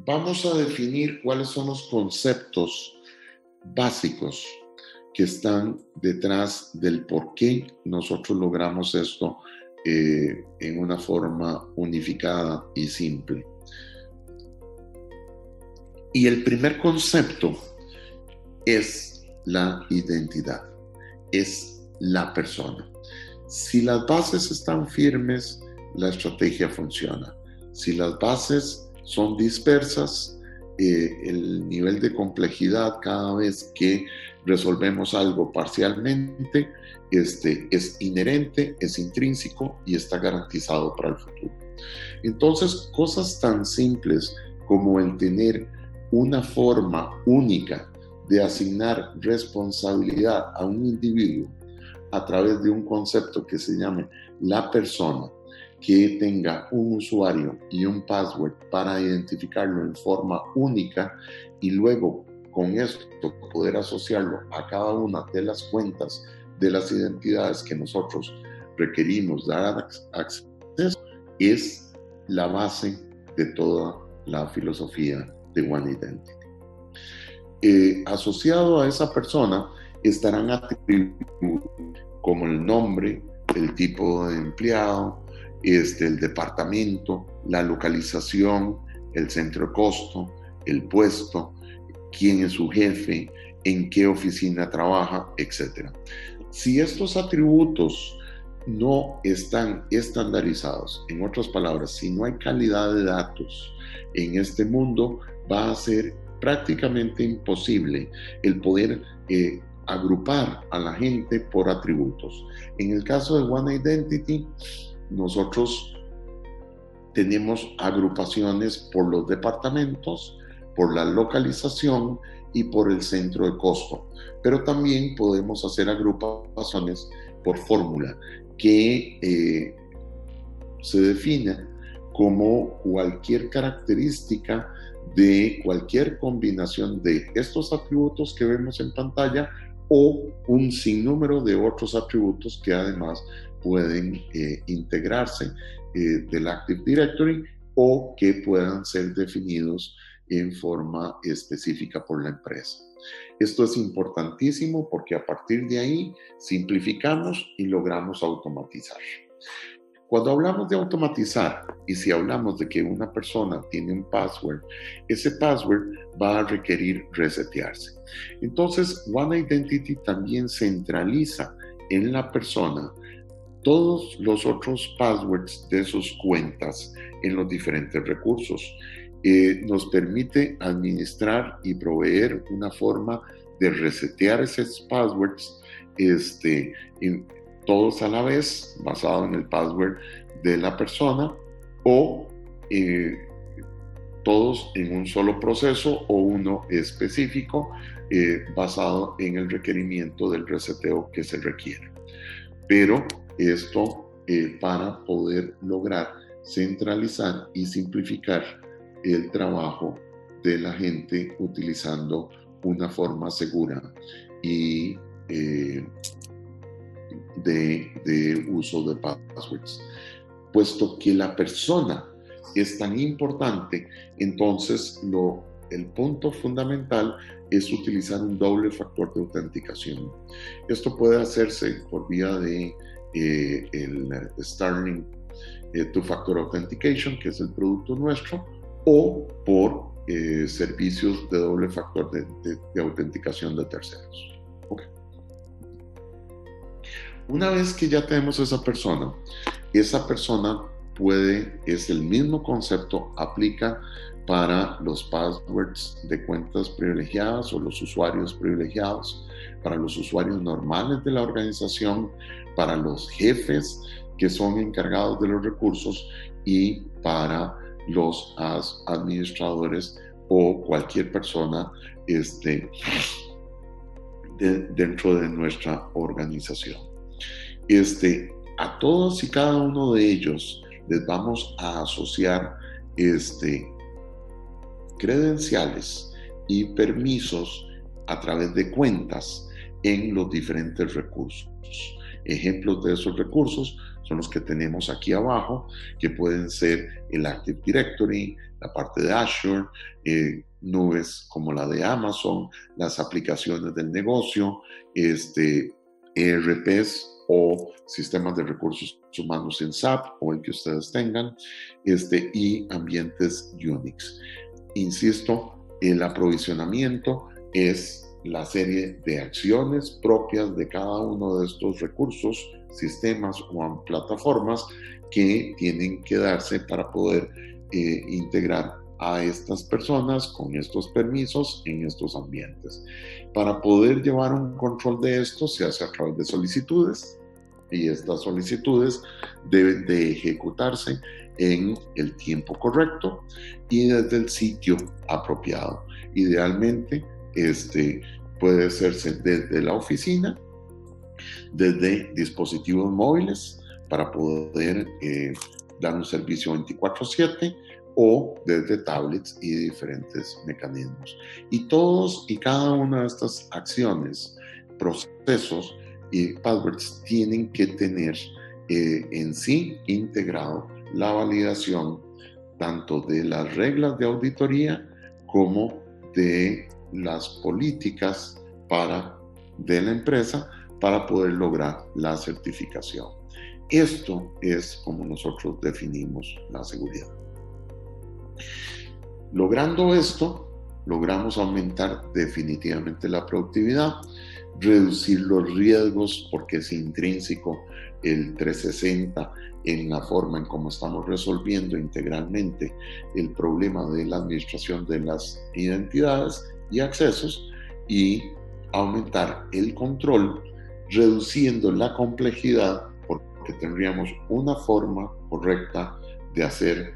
vamos a definir cuáles son los conceptos básicos que están detrás del por qué nosotros logramos esto en una forma unificada y simple. Y el primer concepto es la identidad, es la persona. Si las bases están firmes, la estrategia funciona. Si las bases son dispersas, el nivel de complejidad cada vez que resolvemos algo parcialmente es inherente, es intrínseco y está garantizado para el futuro. Entonces, cosas tan simples como el tener una forma única de asignar responsabilidad a un individuo a través de un concepto que se llame la persona, que tenga un usuario y un password para identificarlo en forma única y luego con esto poder asociarlo a cada una de las cuentas de las identidades que nosotros requerimos dar acceso, es la base de toda la filosofía de One Identity. Asociado a esa persona estarán atributos como el nombre, el tipo de empleado, el departamento, la localización, el centro de costo, el puesto, quién es su jefe, en qué oficina trabaja, etc. Si estos atributos no están estandarizados, en otras palabras, si no hay calidad de datos en este mundo, va a ser prácticamente imposible el poder agrupar a la gente por atributos. En el caso de One Identity, nosotros tenemos agrupaciones por los departamentos, por la localización y por el centro de costo. Pero también podemos hacer agrupaciones por fórmula que se define como cualquier característica de cualquier combinación de estos atributos que vemos en pantalla o un sinnúmero de otros atributos que además pueden integrarse del Active Directory o que puedan ser definidos en forma específica por la empresa. Esto es importantísimo porque a partir de ahí simplificamos y logramos automatizar. Cuando hablamos de automatizar y si hablamos de que una persona tiene un password, ese password va a requerir resetearse. Entonces, One Identity también centraliza en la persona todos los otros passwords de sus cuentas en los diferentes recursos. Nos permite administrar y proveer una forma de resetear esos passwords todos a la vez, basado en el password de la persona, o todos en un solo proceso o uno específico basado en el requerimiento del reseteo que se requiere. Pero esto para poder lograr centralizar y simplificar el trabajo de la gente utilizando una forma segura y de uso de passwords. Puesto que la persona es tan importante, entonces el punto fundamental es utilizar un doble factor de autenticación. Esto puede hacerse por vía de el Starling Two-Factor Authentication, que es el producto nuestro, o por servicios de doble factor de autenticación de terceros. Okay. Una vez que ya tenemos esa persona es el mismo concepto, aplica para los passwords de cuentas privilegiadas o los usuarios privilegiados, para los usuarios normales de la organización, para los jefes que son encargados de los recursos y para los administradores o cualquier persona dentro de nuestra organización. A todos y cada uno de ellos les vamos a asociar credenciales y permisos a través de cuentas en los diferentes recursos. Ejemplos de esos recursos son los que tenemos aquí abajo, que pueden ser el Active Directory, la parte de Azure, nubes como la de Amazon, las aplicaciones del negocio, ERPs o sistemas de recursos humanos en SAP o el que ustedes tengan, y ambientes Unix. Insisto, el aprovisionamiento es la serie de acciones propias de cada uno de estos recursos, sistemas o plataformas que tienen que darse para poder integrar a estas personas con estos permisos en estos ambientes. Para poder llevar un control de esto se hace a través de solicitudes, y estas solicitudes deben de ejecutarse en el tiempo correcto y desde el sitio apropiado. Idealmente, puede hacerse desde la oficina, desde dispositivos móviles para poder dar un servicio 24/7 o desde tablets y diferentes mecanismos. Y todos y cada una de estas acciones, procesos y passwords tienen que tener en sí integrado la validación tanto de las reglas de auditoría como de las políticas de la empresa para poder lograr la certificación. Esto es como nosotros definimos la seguridad. Logrando esto, logramos aumentar definitivamente la productividad, reducir los riesgos porque es intrínseco el 360 en la forma en cómo estamos resolviendo integralmente el problema de la administración de las identidades y accesos, y aumentar el control reduciendo la complejidad porque tendríamos una forma correcta de hacer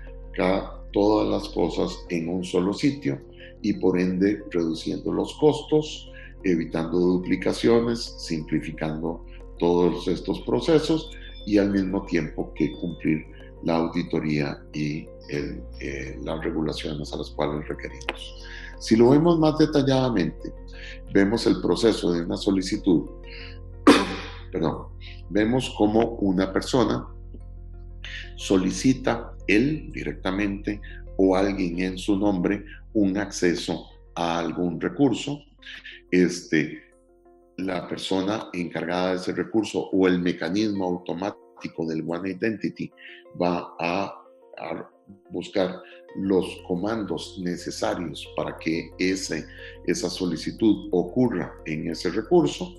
todas las cosas en un solo sitio y por ende reduciendo los costos, evitando duplicaciones, simplificando todos estos procesos y al mismo tiempo que cumplir la auditoría y las regulaciones a las cuales requerimos. Si lo vemos más detalladamente, vemos el proceso de una solicitud. Vemos cómo una persona solicita él directamente o alguien en su nombre un acceso a algún recurso. La persona encargada de ese recurso o el mecanismo automático del One Identity va a buscar los comandos necesarios para que esa solicitud ocurra en ese recurso.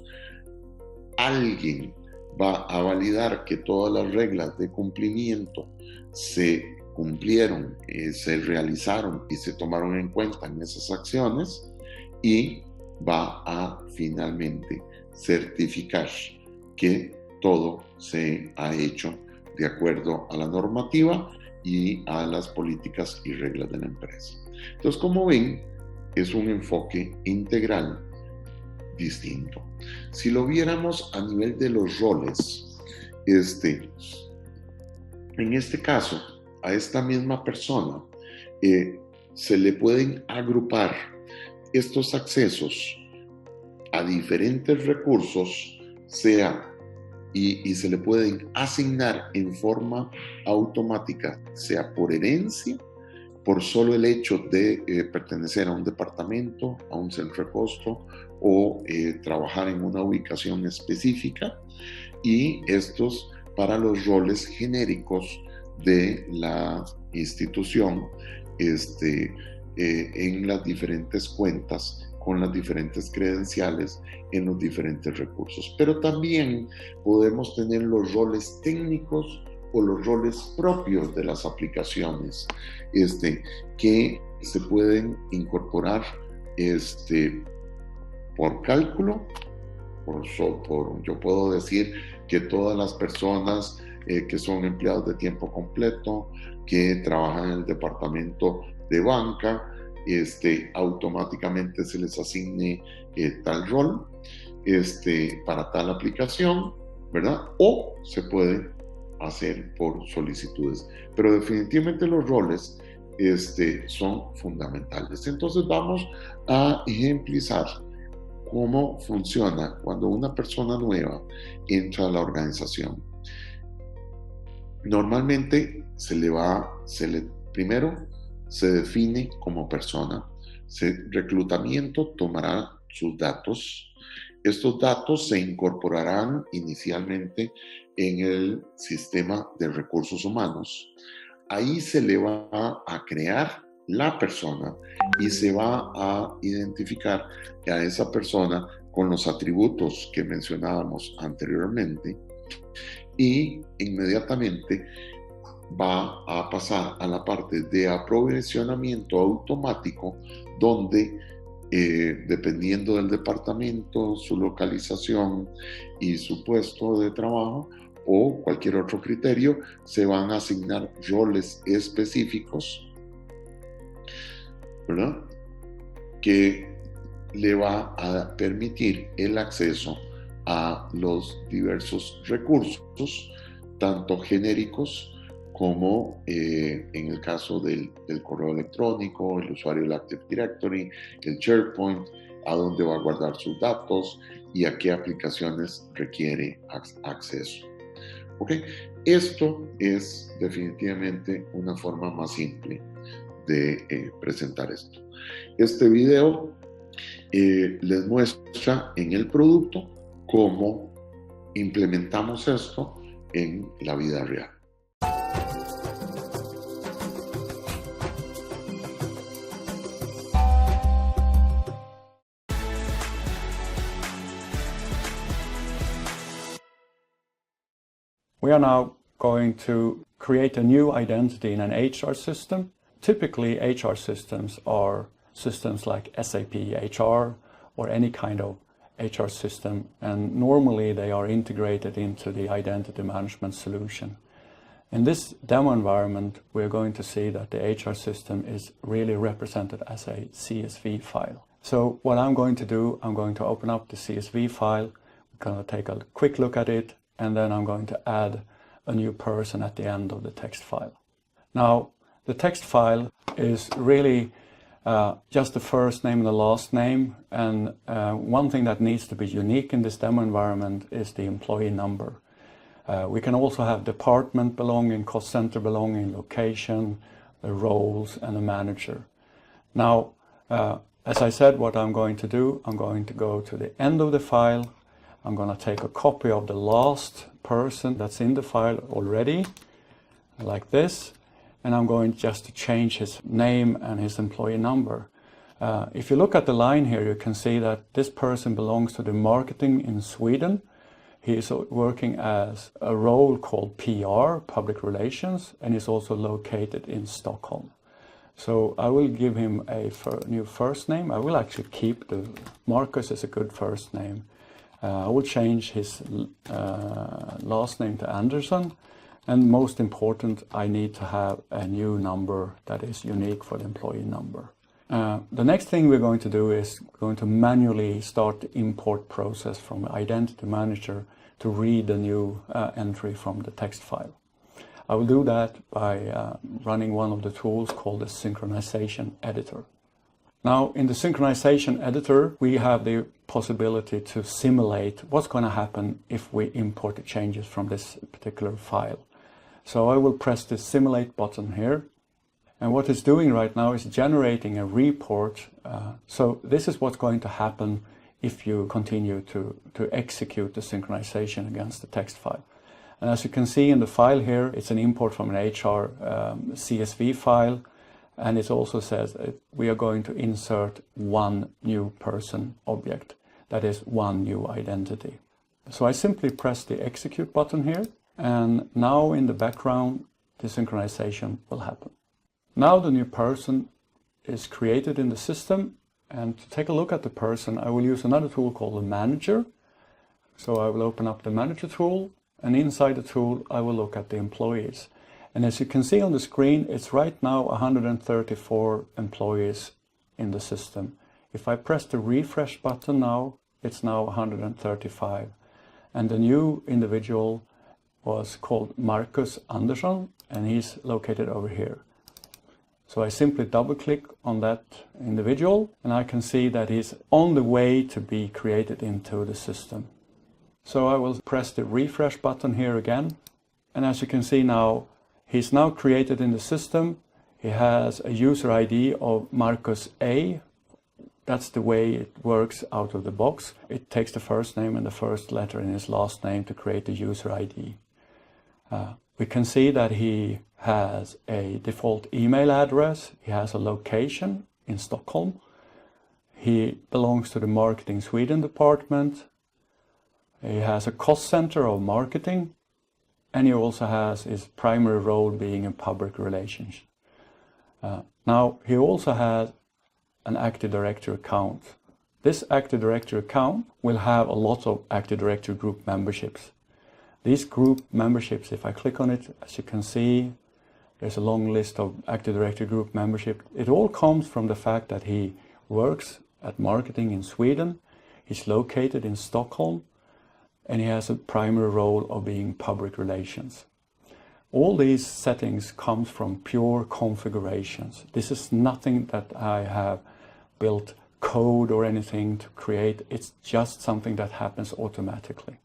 Alguien va a validar que todas las reglas de cumplimiento se cumplieron, se realizaron y se tomaron en cuenta en esas acciones, y va a finalmente certificar que todo se ha hecho de acuerdo a la normativa y a las políticas y reglas de la empresa. Entonces, como ven, es un enfoque integral distinto. Si lo viéramos a nivel de los roles, en este caso, a esta misma persona se le pueden agrupar estos accesos a diferentes recursos, y se le pueden asignar en forma automática, sea por herencia, por solo el hecho de pertenecer a un departamento, a un centro de costo o trabajar en una ubicación específica, y estos para los roles genéricos de la institución en las diferentes cuentas con las diferentes credenciales en los diferentes recursos. Pero también podemos tener los roles técnicos o los roles propios de las aplicaciones que se pueden incorporar por cálculo. Yo puedo decir que todas las personas que son empleados de tiempo completo, que trabajan en el departamento de banca, automáticamente se les asigne tal rol para tal aplicación, ¿verdad? O se puede hacer por solicitudes. Pero definitivamente los roles son fundamentales. Entonces vamos a ejemplizar ¿Cómo funciona cuando una persona nueva entra a la organización? Normalmente primero se define como persona. Reclutamiento tomará sus datos. Estos datos se incorporarán inicialmente en el sistema de recursos humanos. Ahí se le va a crear la persona y se va a identificar a esa persona con los atributos que mencionábamos anteriormente y inmediatamente va a pasar a la parte de aprovisionamiento automático donde dependiendo del departamento, su localización y su puesto de trabajo o cualquier otro criterio, se van a asignar roles específicos, ¿verdad?, que le va a permitir el acceso a los diversos recursos, tanto genéricos como en el caso del correo electrónico, el usuario del Active Directory, el SharePoint, a dónde va a guardar sus datos y a qué aplicaciones requiere acceso. ¿Ok? Esto es definitivamente una forma más simple de presentar esto. Este video les muestra en el producto cómo implementamos esto en la vida real. We are now going to create a new identity in an HR system. Typically, HR systems are systems like SAP HR or any kind of HR system, and normally they are integrated into the identity management solution. In this demo environment, we're going to see that the HR system is really represented as a CSV file. So what I'm going to do, I'm going to open up the CSV file, I'm going to take a quick look at it, and then I'm going to add a new person at the end of the text file. Now, the text file is really just the first name and the last name, and one thing that needs to be unique in this demo environment is the employee number. We can also have department belonging, cost center belonging, location, the roles, and the manager. Now, as I said, what I'm going to do, I'm going to go to the end of the file. I'm going to take a copy of the last person that's in the file already, like this, and I'm going just to change his name and his employee number. If you look at the line here, you can see that this person belongs to the marketing in Sweden. He is working as a role called PR, Public Relations, and is also located in Stockholm. So I will give him a new first name. I will actually keep the Marcus as a good first name. I will change his last name to Anderson, and most important, I need to have a new number that is unique for the employee number. The next thing we're going to do is going to manually start the import process from Identity Manager to read the new entry from the text file. I will do that by running one of the tools called the Synchronization Editor. Now, in the Synchronization Editor, we have the possibility to simulate what's going to happen if we import the changes from this particular file. So I will press the Simulate button here. And what it's doing right now is generating a report. So this is what's going to happen if you continue to execute the synchronization against the text file. And as you can see in the file here, it's an import from an HR CSV file. And it also says that we are going to insert one new person object, that is one new identity. So I simply press the execute button here, and now in the background, the synchronization will happen. Now the new person is created in the system, and to take a look at the person, I will use another tool called the Manager. So I will open up the Manager tool, and inside the tool, I will look at the employees. And as you can see on the screen, it's right now 134 employees in the system. If I press the refresh button now, it's now 135. And the new individual was called Marcus Andersson, and he's located over here. So I simply double click on that individual and I can see that he's on the way to be created into the system. So I will press the refresh button here again. And as you can see now, he's now created in the system. He has a user ID of Marcus A. That's the way it works out of the box. It takes the first name and the first letter in his last name to create the user ID. We can see that he has a default email address. He has a location in Stockholm. He belongs to the Marketing Sweden department. He has a cost center of marketing. And he also has his primary role being in public relations. Now, he also has an Active Directory account. This Active Directory account will have a lot of Active Directory group memberships. These group memberships, if I click on it, as you can see, there's a long list of Active Directory group membership. It all comes from the fact that he works at marketing in Sweden. He's located in Stockholm, and he has a primary role of being public relations. All these settings comes from pure configurations. This is nothing that I have built code or anything to create. It's just something that happens automatically.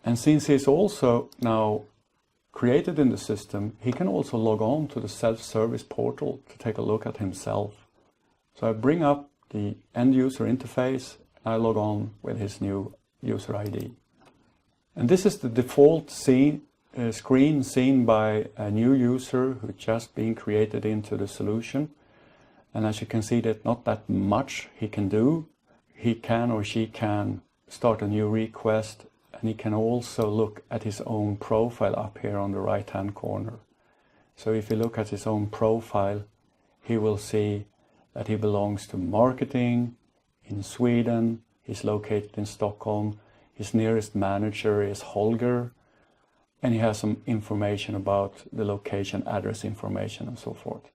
And since he's also now created in the system, he can also log on to the self-service portal to take a look at himself. So I bring up the end user interface, and I log on with his new user ID. And this is the default screen seen by a new user who just been created into the solution. And as you can see, that not that much he can do. He can or she can start a new request, and he can also look at his own profile up here on the right hand corner. So if you look at his own profile, he will see that he belongs to marketing in Sweden. He's located in Stockholm. His nearest manager is Holger, and he has some information about the location, address information, and so forth.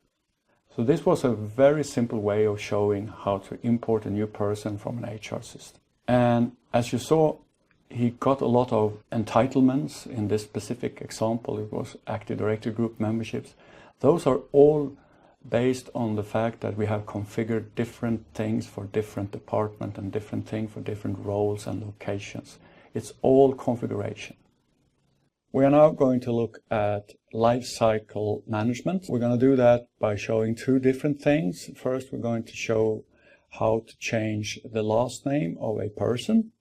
So this was a very simple way of showing how to import a new person from an HR system. And as you saw, he got a lot of entitlements. In this specific example, it was Active Directory group memberships. Those are all based on the fact that we have configured different things for different departments and different things for different roles and locations. It's all configuration. We are now going to look at Lifecycle Management. We're going to do that by showing two different things. First, we're going to show how to change the last name of a person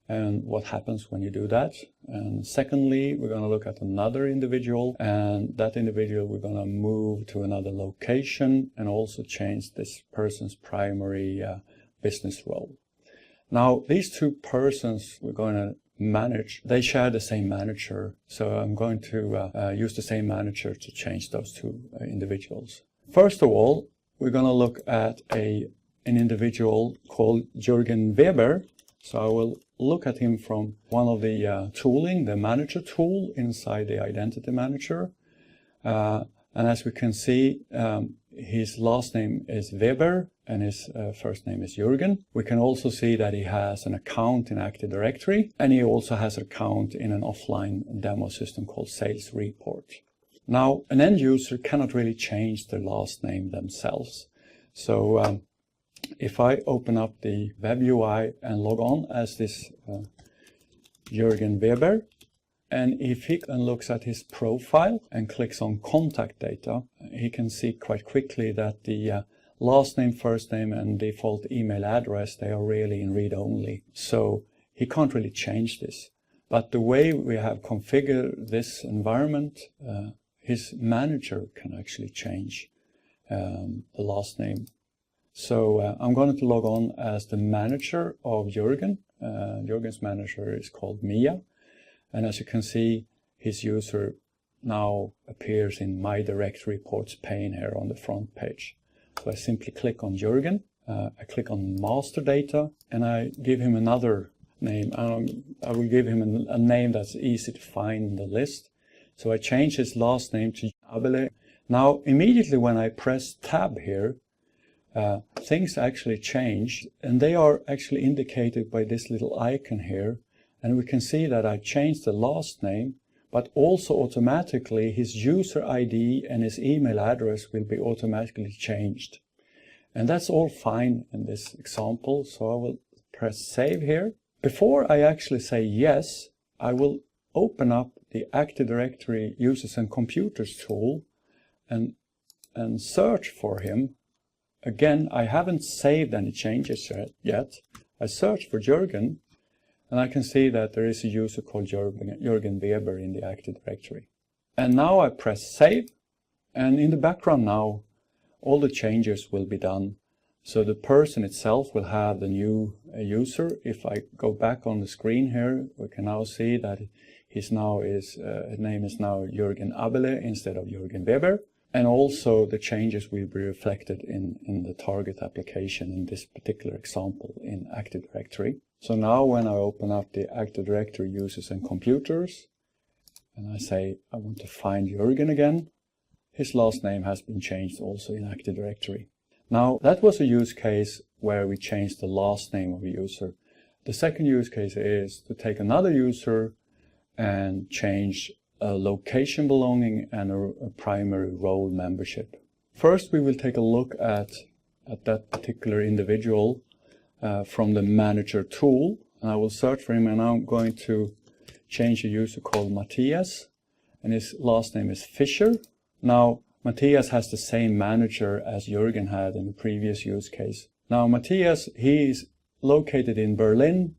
and what happens when you do that. And secondly, we're going to look at another individual, and that individual we're going to move to another location and also change this person's primary business role. Now, these two persons we're going to manage, they share the same manager. So I'm going to use the same manager to change those two individuals. First of all, we're going to look at an individual called Jürgen Weber. So I will look at him from one of the tooling, the manager tool inside the identity manager. And as we can see, his last name is Weber and his first name is Jürgen. We can also see that he has an account in Active Directory, and he also has an account in an offline demo system called Sales Report. Now, an end user cannot really change their last name themselves. So if I open up the web UI and log on as this Jürgen Weber, and if he looks at his profile and clicks on contact data, he can see quite quickly that the last name, first name, and default email address, they are really in read-only. So he can't really change this. But the way we have configured this environment, his manager can actually change the last name. So I'm going to log on as the manager of Jürgen. Jürgen's manager is called Mia. And as you can see, his user now appears in My Direct Reports pane here on the front page. So I simply click on Jürgen, I click on Master Data, and I give him another name. I will give him a name that's easy to find in the list. So I change his last name to Abele. Now, immediately when I press Tab here, things actually change, and they are actually indicated by this little icon here. And we can see that I changed the last name, but also automatically his user ID and his email address will be automatically changed. And that's all fine in this example, so I will press save here. Before I actually say yes, I will open up the Active Directory Users and Computers tool and search for him. Again, I haven't saved any changes yet. I search for Jürgen, and I can see that there is a user called Jürgen Weber in the Active Directory. And now I press save, and in the background now, all the changes will be done. So the person itself will have the new user. If I go back on the screen here, we can now see that his name is now Jürgen Abele instead of Jürgen Weber. And also the changes will be reflected in the target application in this particular example in Active Directory. So now when I open up the Active Directory Users and Computers, and I say I want to find Jürgen again, his last name has been changed also in Active Directory. Now that was a use case where we changed the last name of a user. The second use case is to take another user and change a location belonging and a primary role membership. First, we will take a look at that particular individual from the Manager tool, and I will search for him, and I'm going to change a user called Matthias, and his last name is Fischer. Now, Matthias has the same manager as Jürgen had in the previous use case. Now, Matthias, he is located in Berlin,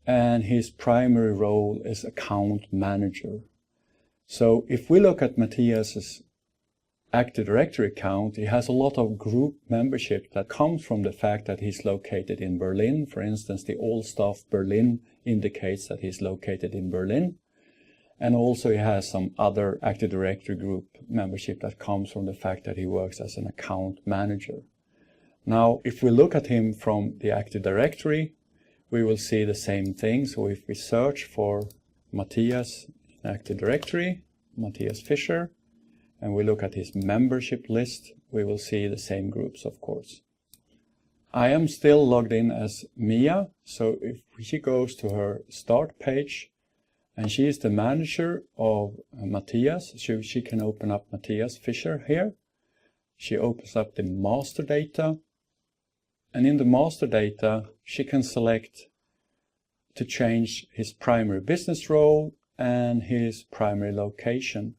and his primary role is account manager. So if we look at Matthias's Active Directory account, he has a lot of group membership that comes from the fact that he's located in Berlin. For instance, the All Staff Berlin indicates that he's located in Berlin. And also he has some other Active Directory group membership that comes from the fact that he works as an account manager. Now, if we look at him from the Active Directory, we will see the same thing. So if we search for Matthias in Active Directory, Matthias Fischer, and we look at his membership list, we will see the same groups, of course. I am still logged in as Mia, so if she goes to her start page, and she is the manager of Matthias, she can open up Matthias Fischer here. She opens up the master data, and in the master data, she can select to change his primary business role and his primary location.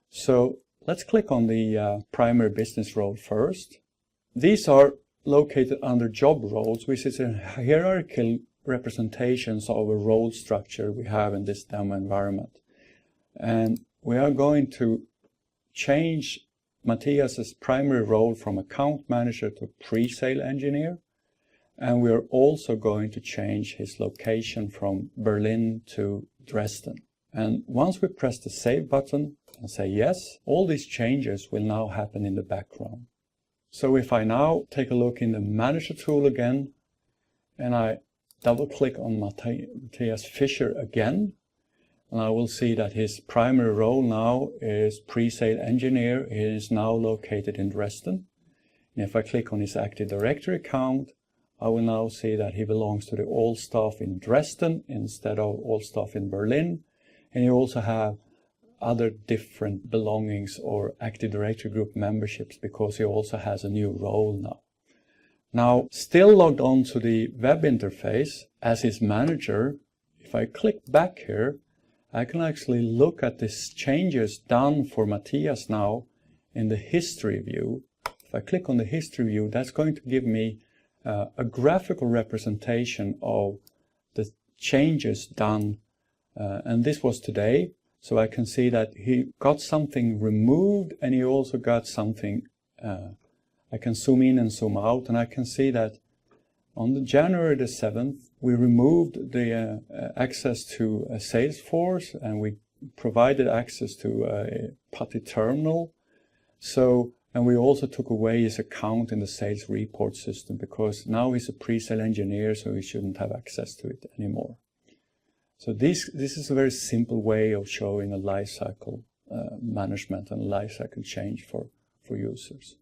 So let's click on the primary business role first. These are located under job roles, which is a hierarchical representations of a role structure we have in this demo environment. And we are going to change Matthias's primary role from account manager to pre-sale engineer. And we are also going to change his location from Berlin to Dresden. And once we press the save button and say yes, all these changes will now happen in the background. So if I now take a look in the Manager tool again, and I double click on Matthias Fischer again, and I will see that his primary role now is pre-sale engineer. He is now located in Dresden. And if I click on his Active Directory account, I will now see that he belongs to the All Staff in Dresden instead of All Staff in Berlin. And you also have other different belongings or Active Directory group memberships because he also has a new role now. Now, still logged on to the web interface as his manager, if I click back here, I can actually look at the changes done for Matthias now in the history view. If I click on the history view, that's going to give me a graphical representation of the changes done. And this was today. So I can see that he got something removed and he also got something I can zoom in and zoom out, and I can see that on the January the 7th, we removed the access to Salesforce, and we provided access to a PuTTY terminal. So, and we also took away his account in the sales report system because now he's a pre-sale engineer, so he shouldn't have access to it anymore. So this is a very simple way of showing a lifecycle management and lifecycle change for users.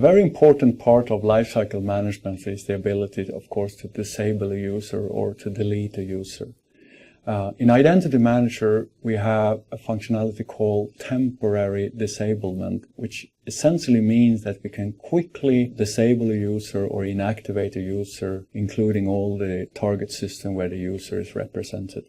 very important part of lifecycle management is the ability, of course, to disable a user or to delete a user. In Identity Manager, we have a functionality called temporary disablement, which essentially means that we can quickly disable a user or inactivate a user, including all the target system where the user is represented.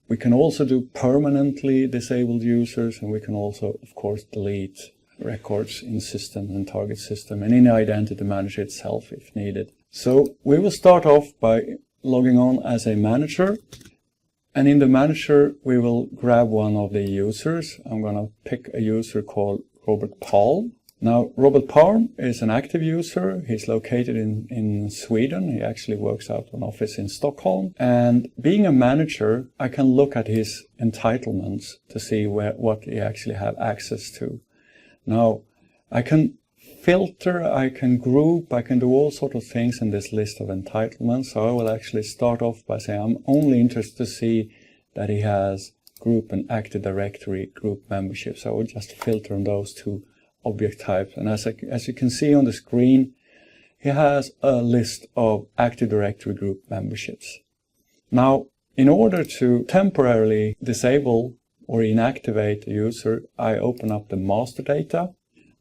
We can also do permanently disabled users, and we can also, of course, delete records in system and target system and in the Identity Manager itself if needed. So we will start off by logging on as a manager. And in the manager, we will grab one of the users. I'm going to pick a user called Robert Palm. Now, Robert Palm is an active user. He's located in Sweden. He actually works out of an office in Stockholm. And being a manager, I can look at his entitlements to see what he actually have access to. Now, I can filter, I can group, I can do all sorts of things in this list of entitlements. So I will actually start off by saying I'm only interested to see that he has group and Active Directory group membership. So I will just filter on those two object types. And as you can see on the screen, he has a list of Active Directory group memberships. Now, in order to temporarily disable or inactivate a user, I open up the master data.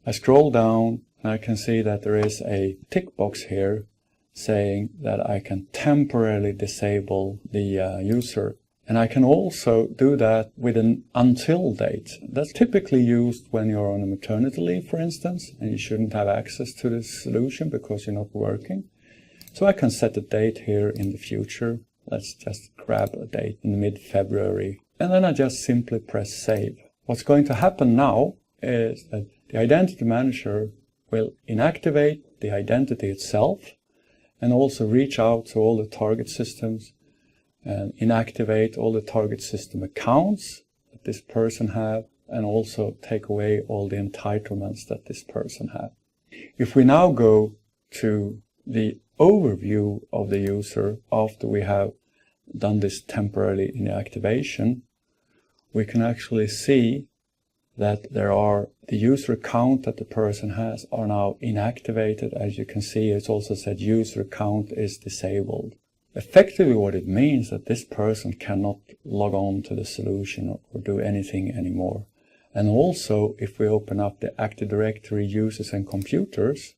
I scroll down and I can see that there is a tick box here saying that I can temporarily disable the user. And I can also do that with an until date. That's typically used when you're on a maternity leave, for instance, and you shouldn't have access to this solution because you're not working. So I can set a date here in the future. Let's just grab a date in mid-February. And then I just simply press save. What's going to happen now is that the Identity Manager will inactivate the identity itself and also reach out to all the target systems and inactivate all the target system accounts that this person have and also take away all the entitlements that this person have. If we now go to the overview of the user after we have done this temporarily inactivation, we can actually see that there are the user account that the person has are now inactivated. As you can see, it's also said user account is disabled. Effectively what it means that this person cannot log on to the solution or do anything anymore. And also if we open up the Active Directory users and computers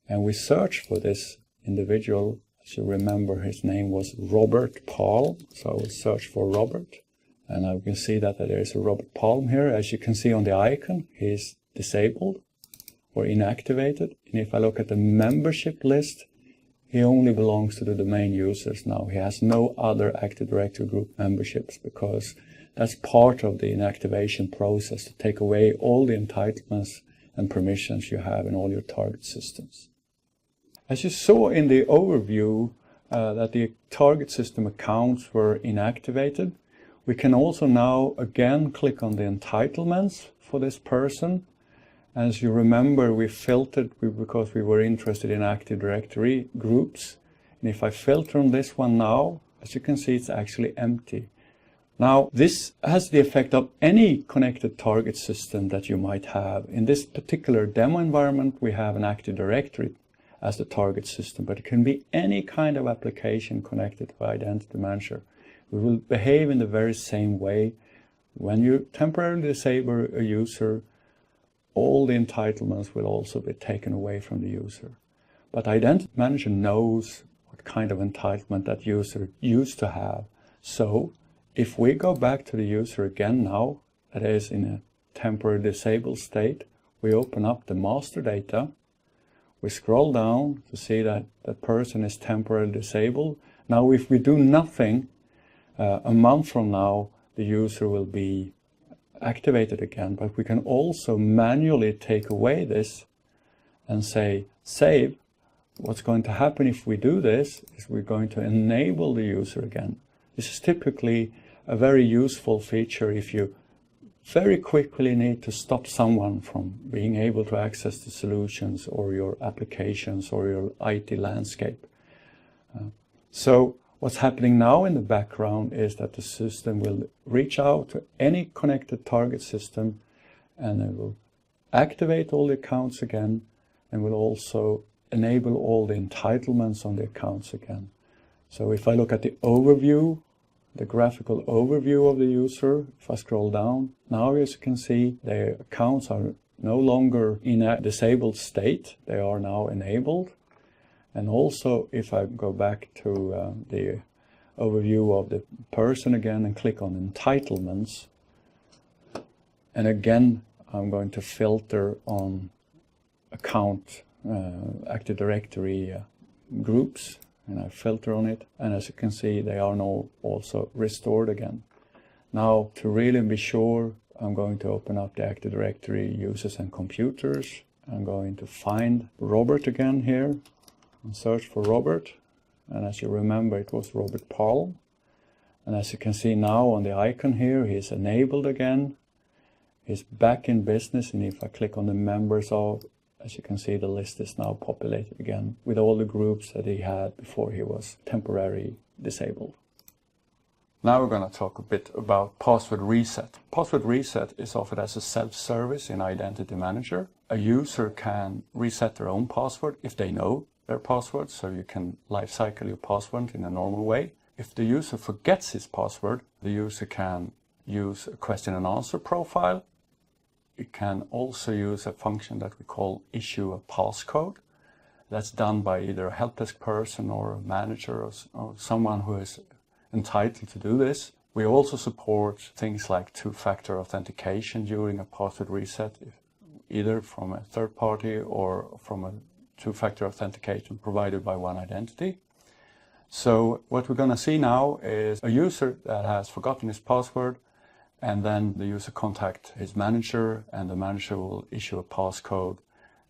and we search for this individual, as you remember his name was Robert Palm, so I will search for Robert. And I can see that there is a Robert Palm here. As you can see on the icon, he is disabled or inactivated. And if I look at the membership list, he only belongs to the domain users now. He has no other Active Directory group memberships because that's part of the inactivation process to take away all the entitlements and permissions you have in all your target systems. As you saw in the overview that the target system accounts were inactivated, we can also now again click on the entitlements for this person. As you remember, we filtered because we were interested in Active Directory groups. And if I filter on this one now, as you can see, it's actually empty. Now, this has the effect of any connected target system that you might have. In this particular demo environment, we have an Active Directory as the target system, but it can be any kind of application connected to Identity Manager. We will behave in the very same way. When you temporarily disable a user, all the entitlements will also be taken away from the user. But Identity Manager knows what kind of entitlement that user used to have. So if we go back to the user again now, that is in a temporary disabled state, we open up the master data, we scroll down to see that the person is temporarily disabled. Now if we do nothing, a month from now, the user will be activated again, but we can also manually take away this and say save. What's going to happen if we do this is we're going to enable the user again. This is typically a very useful feature if you very quickly need to stop someone from being able to access the solutions or your applications or your IT landscape. So what's happening now in the background is that the system will reach out to any connected target system and it will activate all the accounts again and will also enable all the entitlements on the accounts again. So if I look at the overview, the graphical overview of the user, if I scroll down, now as you can see, their accounts are no longer in a disabled state, they are now enabled. And also if I go back to the overview of the person again and click on entitlements, and again I'm going to filter on account Active Directory groups, and I filter on it, and as you can see they are now also restored again. Now to really be sure, I'm going to open up the Active Directory users and computers. I'm going to find Robert again here and search for Robert, and as you remember it was Robert Palm, and as you can see now on the icon here he's enabled again, he's back in business, and if I click on the members of, as you can see, the list is now populated again with all the groups that he had before he was temporarily disabled. Now we're going to talk a bit about password reset. Password reset is offered as a self-service in Identity Manager. A user can reset their own password if they know their password, so you can lifecycle your password in a normal way. If the user forgets his password, the user can use a question and answer profile. It can also use a function that we call issue a passcode. That's done by either a help desk person or a manager or someone who is entitled to do this. We also support things like two-factor authentication during a password reset, either from a third party or from a two-factor authentication provided by one identity. So what we're going to see now is a user that has forgotten his password, and then the user contacts his manager, and the manager will issue a passcode,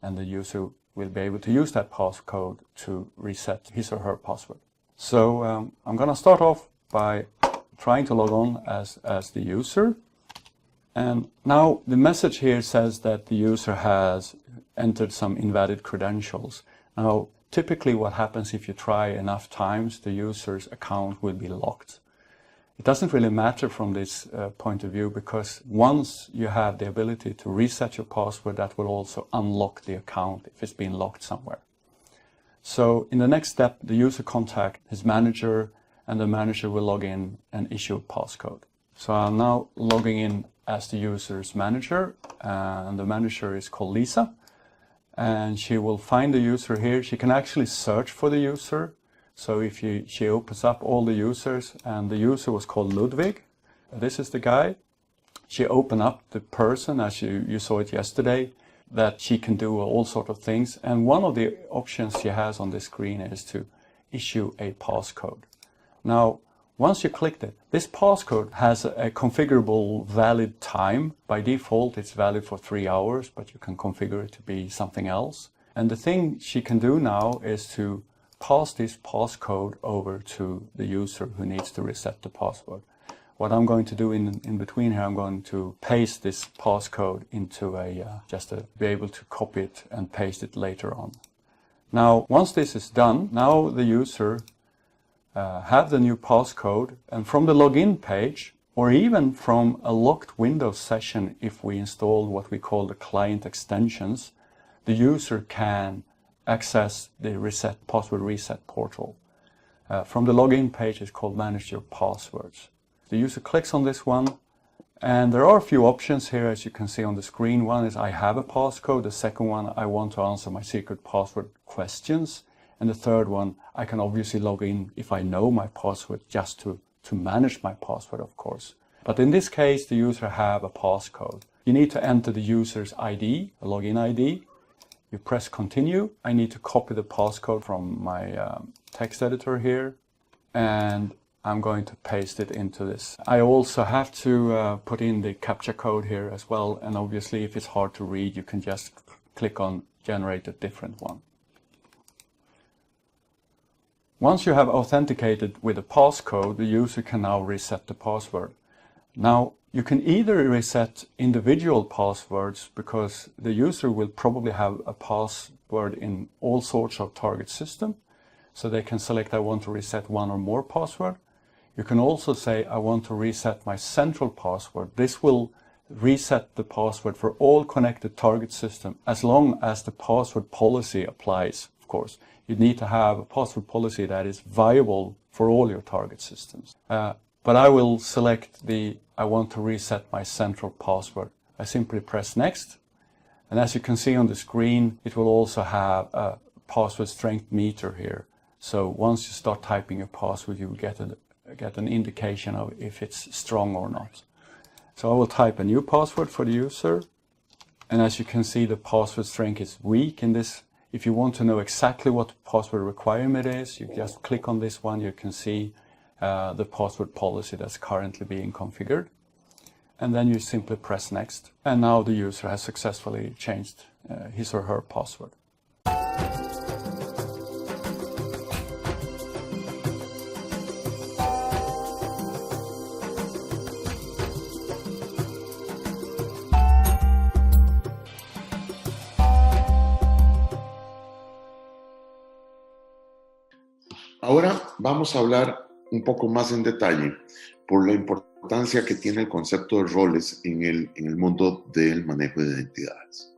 and the user will be able to use that passcode to reset his or her password. So I'm going to start off by trying to log on as the user. And now the message here says that the user has entered some invalid credentials. Now, typically what happens if you try enough times, the user's account will be locked. It doesn't really matter from this point of view, because once you have the ability to reset your password, that will also unlock the account if it's been locked somewhere. So in the next step, the user contacts his manager, and the manager will log in and issue a passcode. So I'm now logging in as the user's manager, and the manager is called Lisa, and she will find the user here. She can actually search for the user. So if she opens up all the users, and the user was called Ludwig, this is the guy. She opened up the person, as you saw it yesterday, that she can do all sorts of things. And one of the options she has on the screen is to issue a passcode. Now, once you clicked it, this passcode has a configurable valid time. By default, it's valid for 3 hours, but you can configure it to be something else. And the thing she can do now is to pass this passcode over to the user who needs to reset the password. What I'm going to do in between here, I'm going to paste this passcode into just to be able to copy it and paste it later on. Now, once this is done, now the user have the new passcode, and from the login page, or even from a locked Windows session, if we install what we call the client extensions, the user can access the password reset portal. From the login page, it's called Manage Your Passwords. The user clicks on this one, and there are a few options here, as you can see on the screen. One is I have a passcode. The second one, I want to answer my secret password questions. And the third one, I can obviously log in if I know my password, just to manage my password, of course. But in this case, the user have a passcode. You need to enter the user's ID, a login ID. You press continue. I need to copy the passcode from my text editor here, and I'm going to paste it into this. I also have to put in the CAPTCHA code here as well, and obviously if it's hard to read, you can just click on generate a different one. Once you have authenticated with a passcode, the user can now reset the password. Now, you can either reset individual passwords, because the user will probably have a password in all sorts of target system. So they can select I want to reset one or more password. You can also say I want to reset my central password. This will reset the password for all connected target system as long as the password policy applies, of course. You need to have a password policy that is viable for all your target systems. But I will select I want to reset my central password. I simply press next. And as you can see on the screen, it will also have a password strength meter here. So once you start typing your password, you will get an indication of if it's strong or not. So I will type a new password for the user. And as you can see, the password strength is weak in this. If you want to know exactly what the password requirement is, you just click on this one. You can see the password policy that's currently being configured. And then you simply press next. And now the user has successfully changed his or her password. Ahora vamos a hablar un poco más en detalle por la importancia que tiene el concepto de roles en el mundo del manejo de identidades.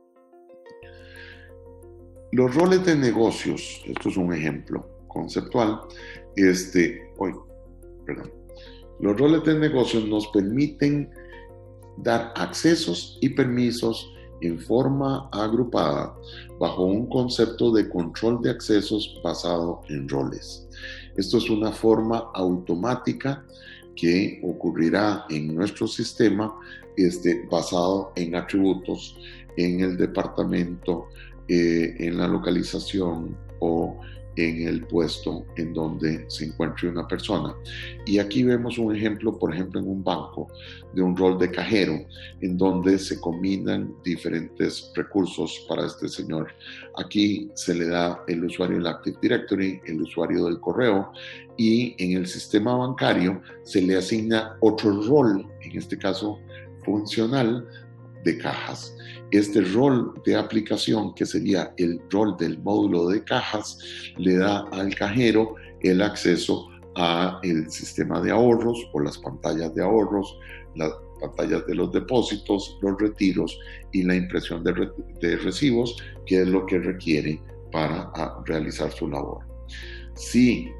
Los roles de negocios, esto es un ejemplo conceptual, los roles de negocios nos permiten dar accesos y permisos en forma agrupada bajo un concepto de control de accesos basado en roles. Esto es una forma automática que ocurrirá en nuestro sistema basado en atributos, en el departamento, en la localización o en el puesto en donde se encuentre una persona. Y aquí vemos un ejemplo, por ejemplo, en un banco, de un rol de cajero, en donde se combinan diferentes recursos para este señor. Aquí se le da el usuario del Active Directory, el usuario del correo, y en el sistema bancario se le asigna otro rol, en este caso funcional, de cajas. Este rol de aplicación, que sería el rol del módulo de cajas, le da al cajero el acceso a el sistema de ahorros o las pantallas de ahorros, las pantallas de los depósitos, los retiros y la impresión de recibos, que es lo que requiere para realizar su labor. Si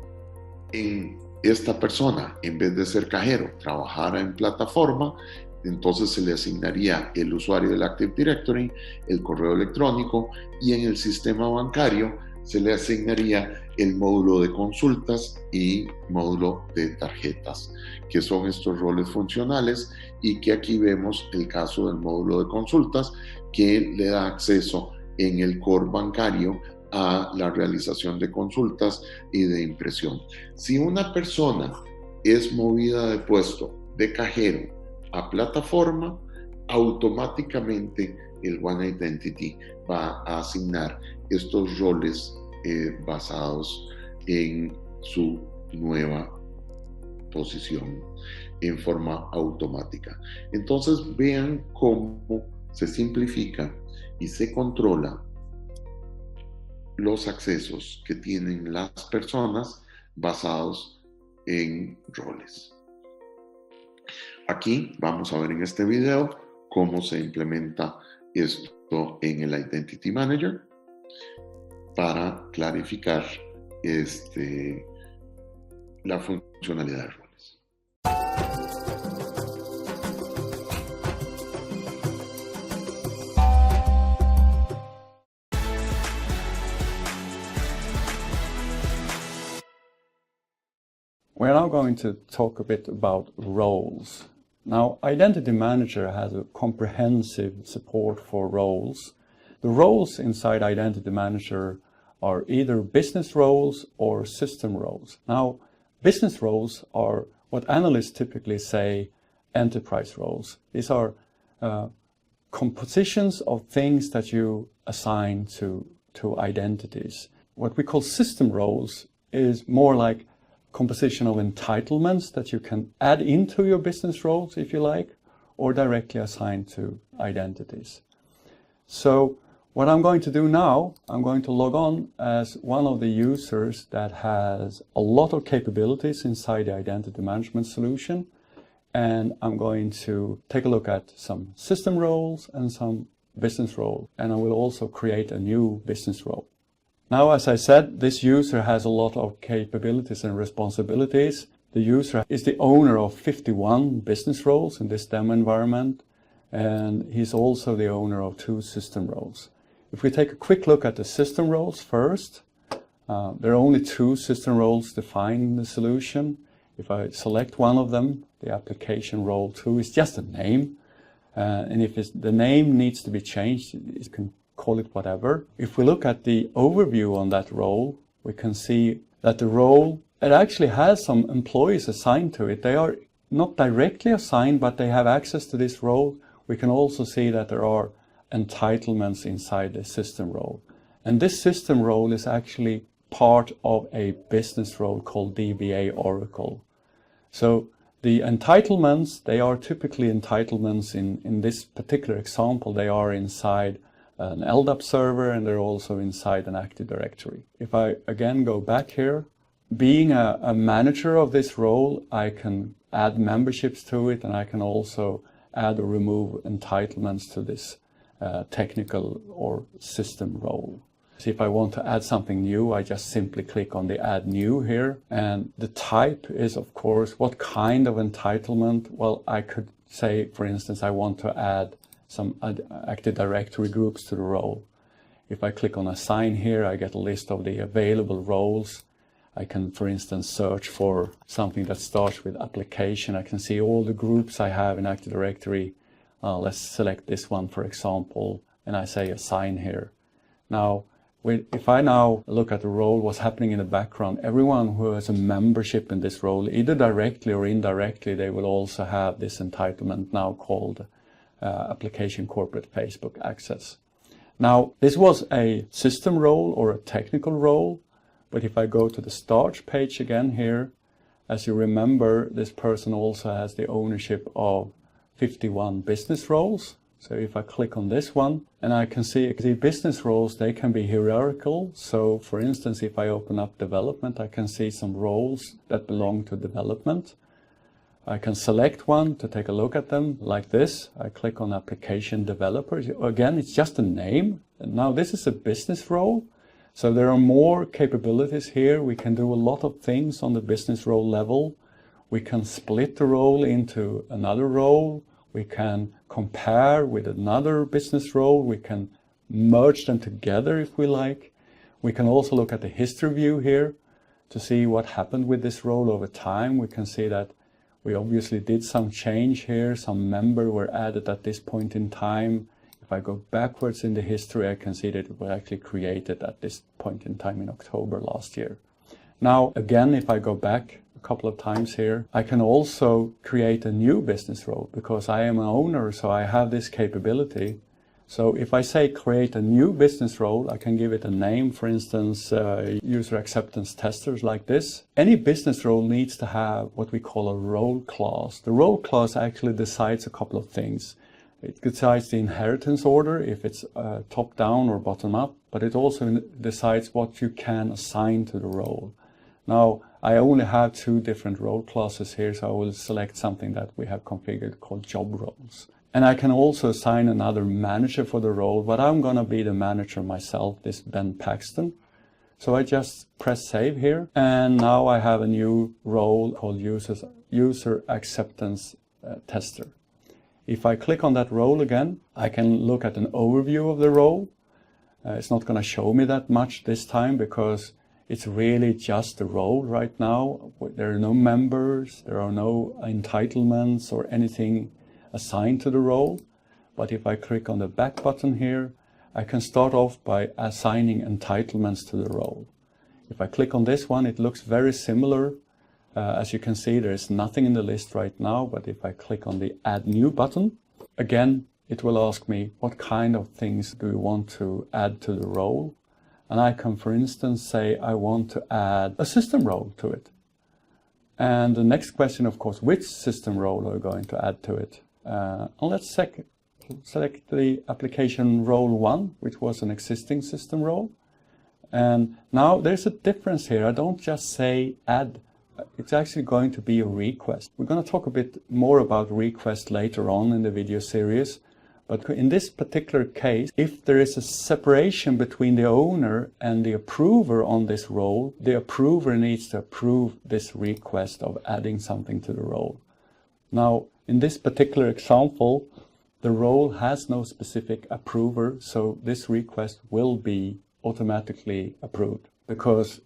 en esta persona, en vez de ser cajero, trabajara en plataforma, entonces se le asignaría el usuario del Active Directory, el correo electrónico, y en el sistema bancario se le asignaría el módulo de consultas y módulo de tarjetas, que son estos roles funcionales, y que aquí vemos el caso del módulo de consultas, que le da acceso en el core bancario a la realización de consultas y de impresión. Si una persona es movida de puesto de cajero a plataforma, automáticamente el One Identity va a asignar estos roles basados en su nueva posición en forma automática. Entonces vean cómo se simplifica y se controla los accesos que tienen las personas basados en roles. Aquí vamos a ver en este video cómo se implementa esto en el Identity Manager para clarificar la funcionalidad de roles. We're now going to talk a bit about roles. Now, Identity Manager has a comprehensive support for roles. The roles inside Identity Manager are either business roles or system roles. Now, business roles are what analysts typically say enterprise roles. These are compositions of things that you assign to identities. What we call system roles is more like composition of entitlements that you can add into your business roles, if you like, or directly assign to identities. So what I'm going to do now, I'm going to log on as one of the users that has a lot of capabilities inside the identity management solution. and I'm going to take a look at some system roles and some business roles, and I will also create a new business role. Now, as I said, this user has a lot of capabilities and responsibilities. The user is the owner of 51 business roles in this demo environment, and he's also the owner of 2 system roles. If we take a quick look at the system roles first, there are only 2 system roles defined in the solution. If I select one of them, the application role 2 is just a name. And if the name needs to be changed, you can call it whatever. If we look at the overview on that role, we can see that the role, it actually has some employees assigned to it. They are not directly assigned, but they have access to this role. We can also see that there are entitlements inside the system role. And this system role is actually part of a business role called DBA Oracle. So the entitlements, they are typically entitlements in this particular example. They are inside an LDAP server, and they're also inside an Active Directory. If I again go back here, being a manager of this role, I can add memberships to it, and I can also add or remove entitlements to this technical or system role. So if I want to add something new, I just simply click on the Add New here. And the type is, of course, what kind of entitlement? Well, I could say, for instance, I want to add some Active Directory groups to the role. If I click on Assign here, I get a list of the available roles. I can, for instance, search for something that starts with application. I can see all the groups I have in Active Directory. Let's select this one, for example, and I say Assign here. Now, if I now look at the role, what's happening in the background, everyone who has a membership in this role, either directly or indirectly, they will also have this entitlement now called Application Corporate Facebook Access. Now, this was a system role or a technical role, but if I go to the Start page again here, as you remember, this person also has the ownership of 51 business roles. So if I click on this one, and I can see the business roles, they can be hierarchical. So for instance, if I open up development, I can see some roles that belong to development. I can select one to take a look at them like this. I click on application developer. Again, it's just a name. And now this is a business role. So there are more capabilities here. We can do a lot of things on the business role level. We can split the role into another role. We can compare with another business role. We can merge them together if we like. We can also look at the history view here to see what happened with this role over time. We can see that we obviously did some change here. Some members were added at this point in time. If I go backwards in the history, I can see that it was actually created at this point in time in October last year. Now, again, if I go back a couple of times here, I can also create a new business role because I am an owner, so I have this capability. So if I say create a new business role, I can give it a name, for instance, user acceptance testers like this. Any business role needs to have what we call a role class. The role class actually decides a couple of things. It decides the inheritance order, if it's top down or bottom up, but it also decides what you can assign to the role. Now, I only have 2 different role classes here, so I will select something that we have configured called job roles. And I can also assign another manager for the role, but I'm going to be the manager myself, this Ben Paxton. So I just press save here, and now I have a new role called user acceptance tester. If I click on that role again, I can look at an overview of the role. It's not going to show me that much this time because it's really just a role right now. There are no members, there are no entitlements or anything assigned to the role. But if I click on the back button here, I can start off by assigning entitlements to the role. If I click on this one, it looks very similar. As you can see, there is nothing in the list right now, but if I click on the Add New button, again, it will ask me what kind of things do you want to add to the role. And I can, for instance, say I want to add a system role to it. And the next question, of course, which system role are we going to add to it? And let's select the application role 1, which was an existing system role. And now there's a difference here. I don't just say add it's actually going to be a request. We're going to talk a bit more about request later on in the video series. But in this particular case, if there is a separation between the owner and the approver on this role, the approver needs to approve this request of adding something to the role. Now, in this particular example, the role has no specific approver, so this request will be automatically approved because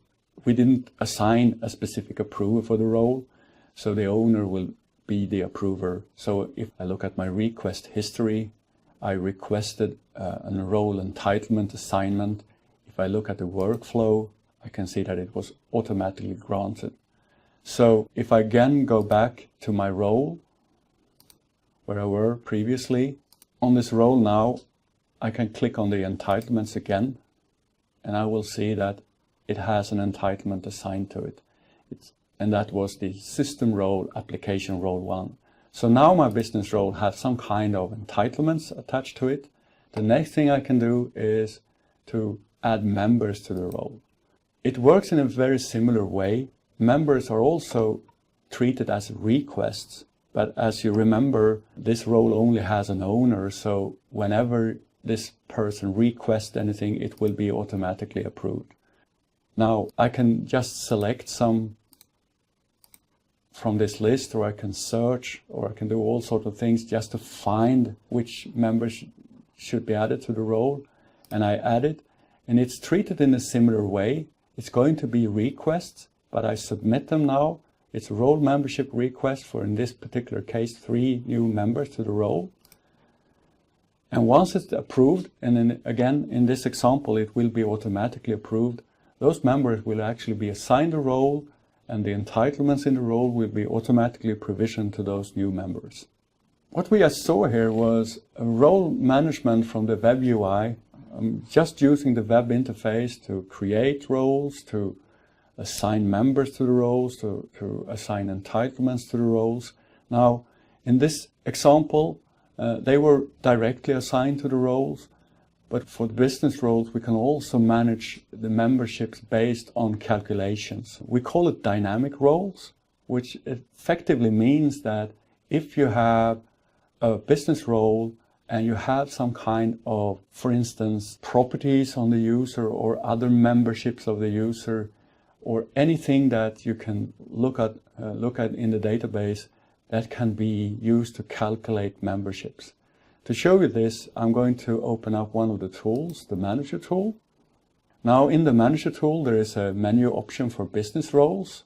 we didn't assign a specific approver for the role, so the owner will be the approver. So if I look at my request history, I requested a role entitlement assignment. If I look at the workflow, I can see that it was automatically granted. So if I again go back to my role, where I were previously, on this role now, I can click on the entitlements again, and I will see that it has an entitlement assigned to it. And that was the system role, application role 1. So now my business role has some kind of entitlements attached to it. The next thing I can do is to add members to the role. It works in a very similar way. Members are also treated as requests, but as you remember, this role only has an owner, so whenever this person requests anything, it will be automatically approved. Now, I can just select some from this list, or I can search, or I can do all sorts of things just to find which members should be added to the role, and I add it, and it's treated in a similar way. It's going to be requests, but I submit them now. It's a role membership request for, in this particular case, 3 new members to the role. And once it's approved, and then again in this example it will be automatically approved, those members will actually be assigned a role, and the entitlements in the role will be automatically provisioned to those new members. What we saw here was a role management from the web UI, just using the web interface to create roles, to assign members to the roles, to assign entitlements to the roles. Now, in this example, they were directly assigned to the roles, but for the business roles, we can also manage the memberships based on calculations. We call it dynamic roles, which effectively means that if you have a business role and you have some kind of, for instance, properties on the user or other memberships of the user, or anything that you can look at in the database that can be used to calculate memberships. To show you this, I'm going to open up one of the tools, the Manager tool. Now in the Manager tool, there is a menu option for business roles.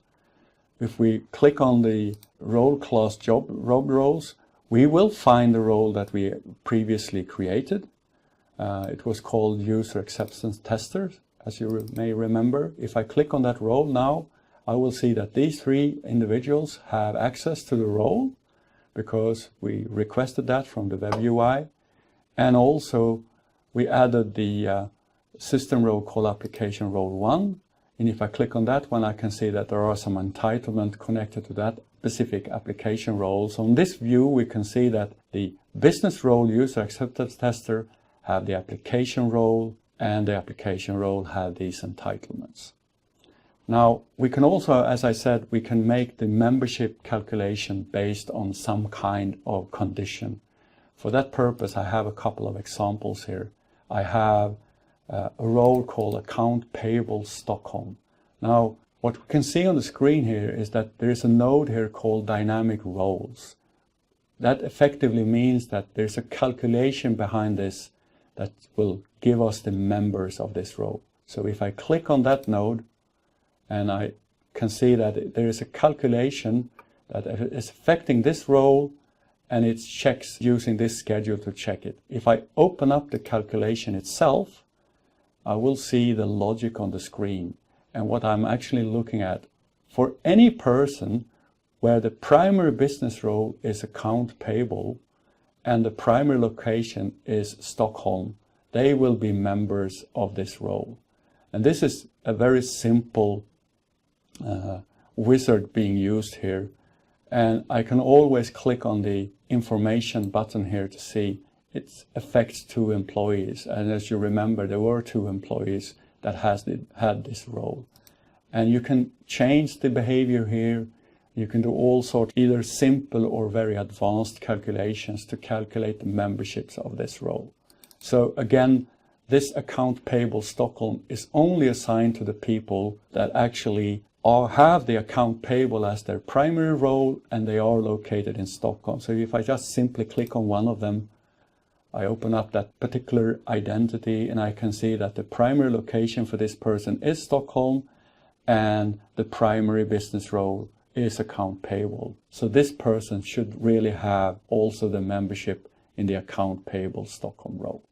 If we click on the role class job roles, we will find the role that we previously created. It was called User Acceptance Tester, as you may remember. If I click on that role now, I will see that these 3 individuals have access to the role because we requested that from the web UI. And also we added the system role called application role 1. And if I click on that one, I can see that there are some entitlements connected to that specific application role. So in this view, we can see that the business role user acceptance tester have the application role, and the application role have these entitlements. Now, we can also, as I said, we can make the membership calculation based on some kind of condition. For that purpose, I have a couple of examples here. I have a role called Account Payable Stockholm. Now, what we can see on the screen here is that there is a node here called Dynamic Roles. That effectively means that there's a calculation behind this that will give us the members of this role. So if I click on that node, and I can see that there is a calculation that is affecting this role, and it checks using this schedule to check it. If I open up the calculation itself, I will see the logic on the screen. And what I'm actually looking at, for any person where the primary business role is account payable and the primary location is Stockholm, they will be members of this role. And this is a very simple wizard being used here, and I can always click on the information button here to see it affects 2 employees, and as you remember, there were 2 employees that had this role. And you can change the behavior here. You can do all sorts, either simple or very advanced calculations to calculate the memberships of this role. So again, this account payable Stockholm is only assigned to the people that actually have the account payable as their primary role, and they are located in Stockholm. So if I just simply click on one of them, I open up that particular identity and I can see that the primary location for this person is Stockholm and the primary business role is account payable. So this person should really have also the membership in the account payable Stockholm role.